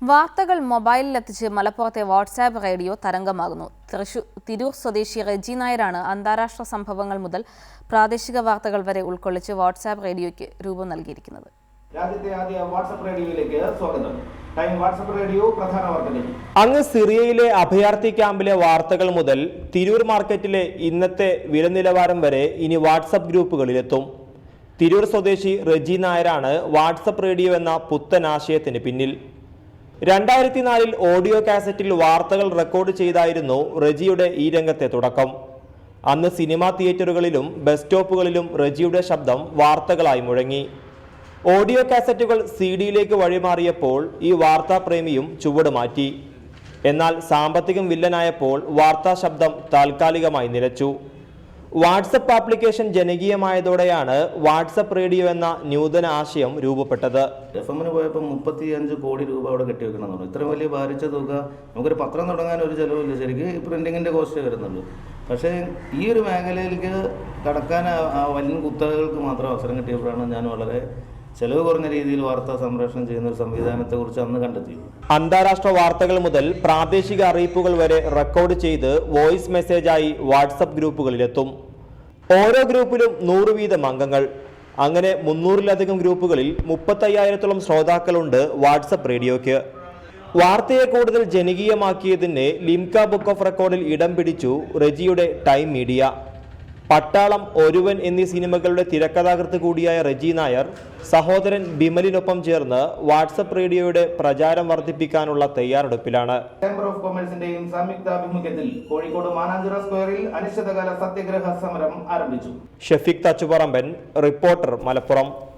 വാർത്തകൾ മൊബൈലിലെത്തിച്ച് മലപ്പുറത്തെ WhatsApp radio തരംഗമാകുന്നു. Tirur സ്വദേശി റെജി നായരാണ് അന്താരാഷ്ട്ര സംഭവങ്ങൾ മുതൽ പ്രാദേശിക വാർത്തകൾ വരെ ഉൾക്കൊള്ളിച്ച് വാട്സാപ്പ് റേഡിയോയ്ക്ക് രൂപം നൽകിയിരിക്കുന്നത്. രാജ്യത്തെ ആദ്യ വാട്സാപ്പ് റേഡിയോയിലേക്ക് സ്വാഗതം. ടൈം വാട്സാപ്പ് റേഡിയോ പ്രധാന വാർത്തകൾ. അങ്ങ് സിറിയയിലെ അഭയാർത്ഥി ക്യാമ്പിലെ വാർത്തകൾ മുതൽ തിരൂർ മാർക്കറ്റിലെ ഇന്നത്തെ വില നിലവാരം വരെ ഇനി വാട്സാപ്പ് ഗ്രൂപ്പുകളിലെത്തും. തിരൂർ സ്വദേശി റെജി നായരാണ് വാട്സാപ്പ് റേഡിയോ എന്ന പുത്തൻ ആശയത്തിന് പിന്നിൽ. 2004 ഓഡിയോ കാസറ്റിൽ വാർത്തകൾ റെക്കോർഡ് ചെയ്തായിരുന്നു റെജിയുടെ ഈ രംഗത്തെ തുടക്കം. അന്ന് സിനിമാ തിയേറ്ററുകളിലും ബസ് സ്റ്റോപ്പുകളിലും റെജിയുടെ ശബ്ദം വാർത്തകളായി മുഴങ്ങി. ഓഡിയോ കാസറ്റുകൾ CD-യിലേക്ക് വഴിമാറിയപ്പോൾ ഈ വാർത്താപ്രേമിയും ചുവട് മാറ്റി. എന്നാൽ സാമ്പത്തികം വില്ലനായപ്പോൾ വാർത്താ ശബ്ദം താൽക്കാലികമായി നിലച്ചു. വാട്സപ്പ് ആപ്ലിക്കേഷൻ ജനകീയമായതോടെയാണ് വാട്സപ്പ് റേഡിയോ എന്ന നൂതന ആശയം രൂപപ്പെട്ടത്. FM-ന് പോയപ്പോൾ 35 കോടി രൂപ അവിടെ കെട്ടിവെക്കണം എന്ന് പറഞ്ഞു. ഇത്രയും വലിയ ഭാരിച്ച തുക, നമുക്കൊരു പത്രം തുടങ്ങാൻ ഒരു ചിലവില്ല. ശരിക്കും ഈ പ്രിന്റിങ്ങിന്റെ കോസ്റ്റ് വരുന്നുള്ളൂ. പക്ഷേ ഈ ഒരു മേഖലയിലേക്ക് കടക്കാൻ വലിയ കുത്തകകൾക്ക് മാത്രം അവസരം കിട്ടിയപ്പോഴാണ് ഞാൻ വളരെ ചെലവ് കുറഞ്ഞ രീതിയിൽ വാർത്താ സംപ്രേഷണം ചെയ്യുന്ന ഒരു സംവിധാനത്തെക്കുറിച്ച് അന്ന് കണ്ടെത്തി. അന്താരാഷ്ട്ര വാർത്തകൾ മുതൽ പ്രാദേശിക അറിയിപ്പുകൾ വരെ റെക്കോർഡ് ചെയ്ത് വോയിസ് മെസ്സേജായി വാട്സപ്പ് ഗ്രൂപ്പുകളിലെത്തും. ഓരോ ഗ്രൂപ്പിലും 100 വീതം അംഗങ്ങൾ. അങ്ങനെ 300-ലധികം ഗ്രൂപ്പുകളിൽ 35,000-ഓളം ശ്രോതാക്കളുണ്ട് വാട്സപ്പ് റേഡിയോയ്ക്ക്. വാർത്തയെ കൂടുതൽ ജനകീയമാക്കിയതിന് ലിംക ബുക്ക് ഓഫ് റെക്കോർഡിൽ ഇടം പിടിച്ചു റെജിയുടെ ടൈം മീഡിയ. പട്ടാളം, ഒരുവൻ എന്നീ സിനിമകളുടെ തിരക്കഥാകൃത്ത് കൂടിയായ റെജി നായർ സഹോദരൻ ബിമലിനൊപ്പം ചേർന്ന് വാട്സപ്പ് റേഡിയോയുടെ പ്രചാരം വർദ്ധിപ്പിക്കാനുള്ള തയ്യാറെടുപ്പിലാണ്. ചേംബർ ഓഫ് കൊമേഴ്സിന്റെയും സംയുക്താഭിമുഖ്യത്തിൽ കോഴിക്കോട് മാനാഞ്ചിറ സ്ക്വയറിൽ അനിശ്ചിതകാല സത്യഗ്രഹ സമരം ആരംഭിച്ചു. ഷഫീഖ് തച്ചുപറമ്പൻ, റിപ്പോർട്ടർ, മലപ്പുറം.